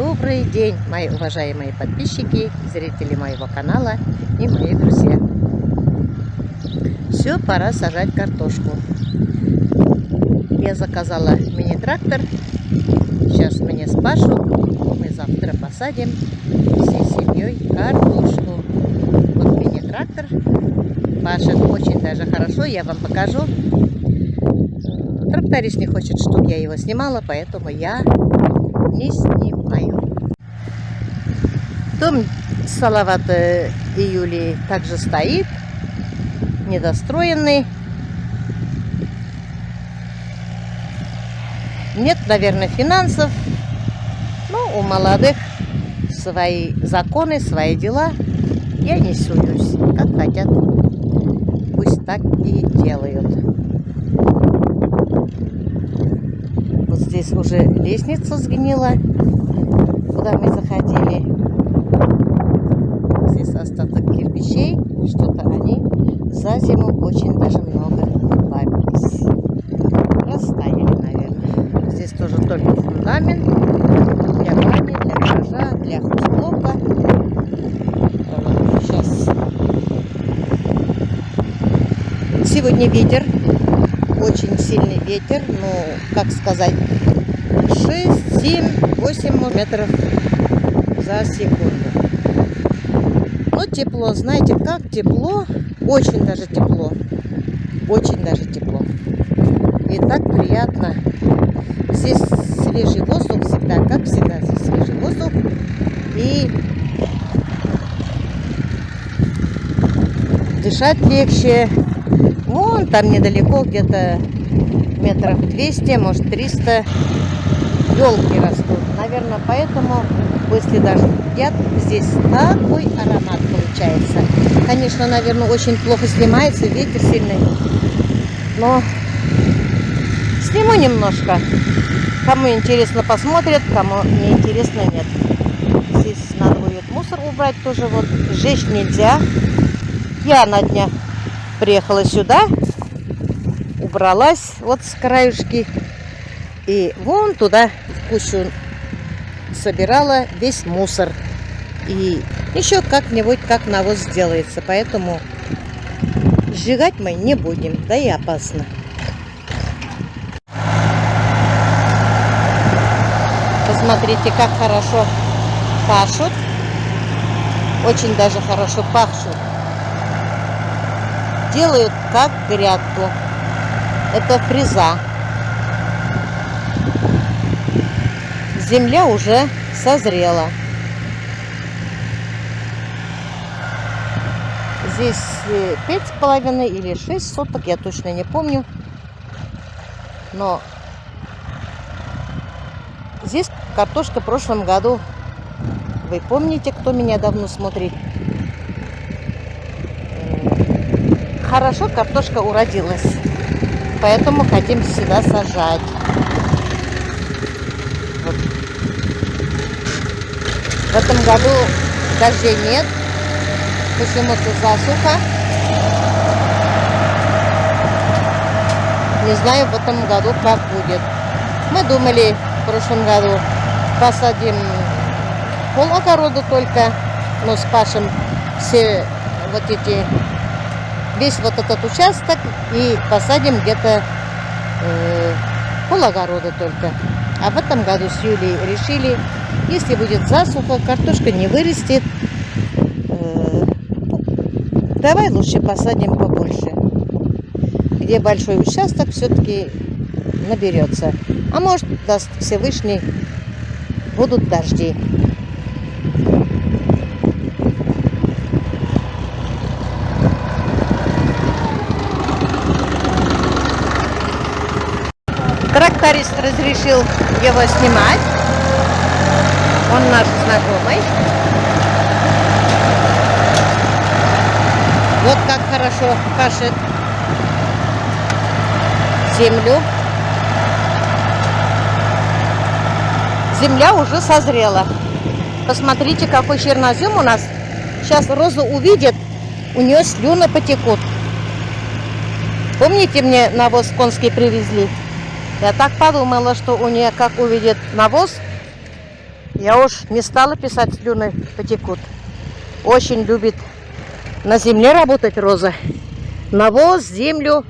Добрый день, мои уважаемые подписчики, зрители моего канала и мои друзья. Все, пора сажать картошку. Я заказала мини-трактор. Сейчас мне спашу. Мы завтра посадим всей семьей картошку. Вот мини-трактор пашет очень даже хорошо. Я вам покажу. Тракторист не хочет, чтобы я его снимала, поэтому я не снимаю. Дом Салават и Юлии также стоит, недостроенный. Нет, наверное, финансов. Но у молодых свои законы, свои дела. Я не суюсь. Как хотят, пусть так и делают. Вот здесь уже лестница сгнила, куда мы заходили. Здесь остаток кирпичей. Что-то они за зиму очень даже много добавились. Растаяли, наверное. Здесь тоже только фундамент для бани, для гаража, для хозблока. Сейчас. Сегодня ветер. Очень сильный ветер, ну, как сказать, 6, 7, 8 метров за секунду. Но тепло, знаете, как тепло, очень даже тепло, очень даже тепло. И так приятно. Здесь свежий воздух всегда, как всегда, здесь свежий воздух. И дышать легче. Вон там недалеко, где-то метров 200, может 300 елки растут. Наверное, поэтому после дождя здесь такой аромат получается. Конечно, наверное, очень плохо снимается, ветер сильный. Но сниму немножко. Кому интересно, посмотрят, кому не интересно, нет. Здесь надо будет мусор убрать тоже. Вот сжечь нельзя. Я на днях приехала сюда, убралась вот с краюшки и вон туда в кучу собирала весь мусор. И еще как-нибудь как навоз сделается, поэтому сжигать мы не будем, да и опасно. Посмотрите, как хорошо пашут, очень даже хорошо пахнут. Делают как грядку. Это фреза. Земля уже созрела. Здесь 5,5 или 6 соток, я точно не помню. Но здесь картошка в прошлом году. Вы помните, кто меня давно смотрит? Хорошо картошка уродилась, поэтому хотим сюда сажать. Вот. В этом году дождей нет, почему-то засуха. Не знаю в этом году как будет. Мы думали в прошлом году посадим пол-огорода только, но спашем все вот эти... весь вот этот участок и посадим где-то пол-огорода только. А в этом году с Юлей решили, если будет засуха, картошка не вырастет, давай лучше посадим побольше. Где большой участок все-таки наберется. А может, даст Всевышний, будут дожди. Тракторист разрешил его снимать. Он наш знакомый. Вот как хорошо пашет землю. Земля уже созрела. Посмотрите, какой чернозем у нас. Сейчас Роза увидит, у нее слюны потекут. Помните, мне навоз конский привезли? Я так подумала, что у нее, как увидит навоз, Я уж не стала писать, слюны потекут. Очень любит на земле работать Роза. Навоз, землю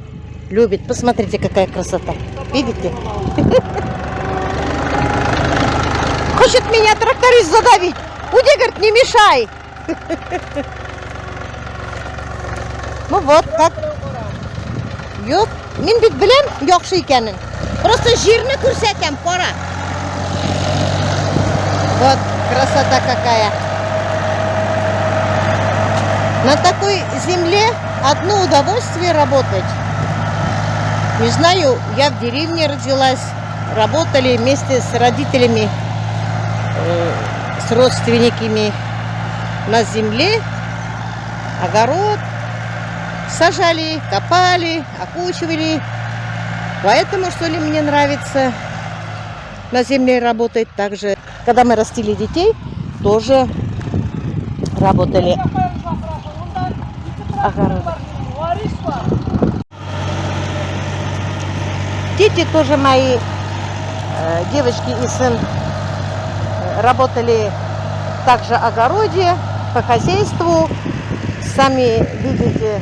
любит. Посмотрите, какая красота. Видите? Хочет меня тракторист задавить. Уйди, говорит, не мешай. Ну вот, как. Yok, men bit bilan yo'qshi ekanin. Просто жирно курсятям, пора. Вот красота какая. На такой земле одно удовольствие работать. Не знаю, я в деревне родилась, работали вместе с родителями, с родственниками на земле, огород, сажали, копали, окучивали. Поэтому, что ли, мне нравится на земле работать. Также, когда мы растили детей, тоже работали огород. Дети тоже мои, девочки и сын, работали также в огороде, по хозяйству. Сами видите,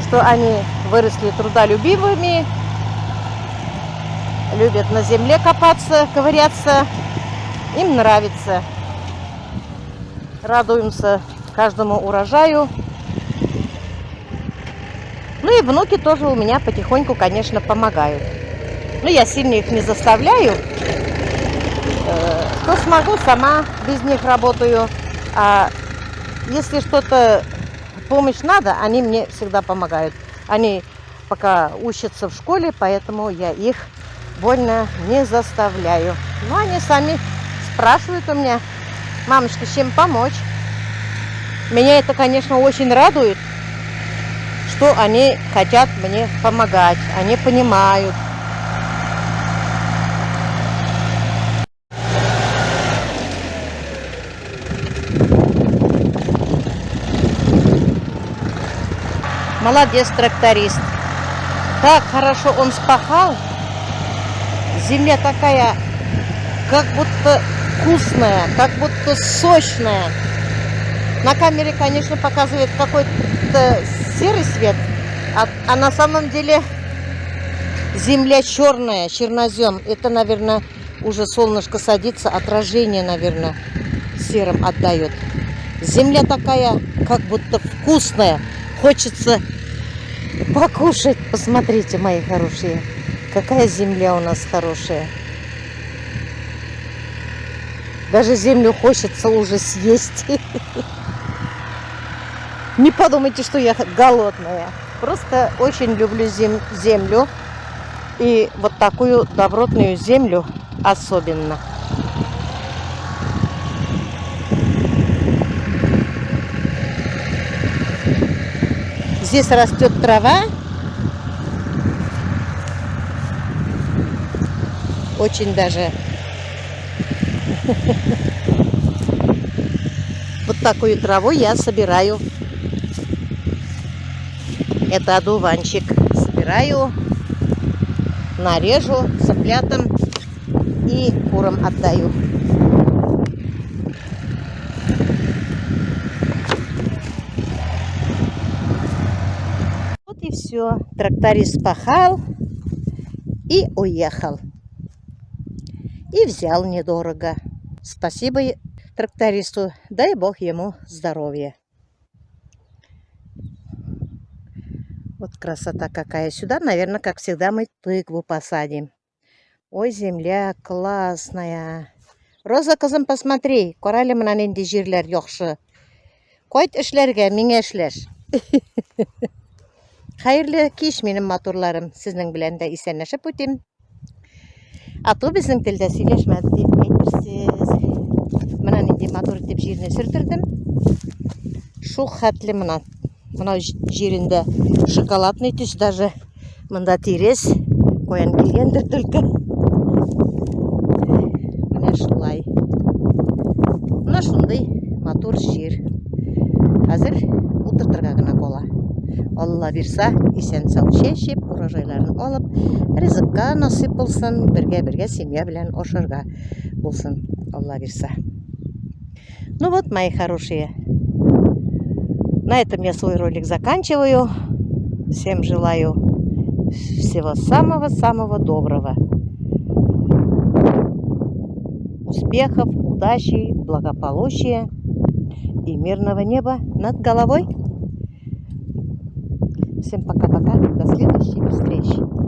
что они выросли трудолюбивыми, любят на земле копаться, ковыряться. Им нравится. Радуемся каждому урожаю. Ну и внуки тоже у меня потихоньку, конечно, помогают. Но я сильно их не заставляю. Что смогу, сама без них работаю. А если что-то, помощь надо, они мне всегда помогают. Они пока учатся в школе, поэтому я их больно не заставляю. Но они сами спрашивают у меня: мамочка, чем помочь? Меня это, конечно, очень радует, что они хотят мне помогать, они понимают. Молодец, тракторист. Так хорошо он спахал. Земля такая, как будто вкусная, как будто сочная. На камере, конечно, показывает какой-то серый свет, а на самом деле земля черная, чернозем. Это, наверное, уже солнышко садится, отражение, наверное, серым отдает. Земля такая, как будто вкусная. Хочется покушать. Посмотрите, мои хорошие, какая земля у нас хорошая. Даже землю хочется уже съесть. Не подумайте, что я голодная. Просто очень люблю землю. И вот такую добротную землю особенно. Здесь растет трава. Очень даже. Вот такую траву я собираю. Это одуванчик. Собираю, нарежу цыплятам и курам отдаю. Вот и все. Тракторист пахал и уехал. И взял недорого. Спасибо трактористу. Дай Бог ему здоровья. Вот красота какая. Сюда, наверное, как всегда, мы тыкву посадим. Ой, земля классная. Роза, кызым, посмотри. Корали мынан инде жирлер яхшы. Койт эшләргә, миңа эшләш. Хәерле кич, минем матурларым. Сезнең белән дә исәнләшеп үтим. Ату безнең телдә сөйләшмәде дип әйтерсез. Мынан инде матур итеп җирне сөртердем. Шул хәтле мына җирендә шоколадный төс, даже монда тирес куян килгәндер только. Менә шулай. Менә шундый матур җир. Хәзер утыртырга гына кала. Алла бирса, исән сау чәчеп, урожайларын алып, ризыкка насыйп булсын, бергә семья белән ашарга булсын. Лариса. Ну вот, мои хорошие, на этом я свой ролик заканчиваю. Всем желаю всего самого-самого доброго. Успехов, удачи, благополучия и мирного неба над головой. Всем пока-пока. До следующих встреч.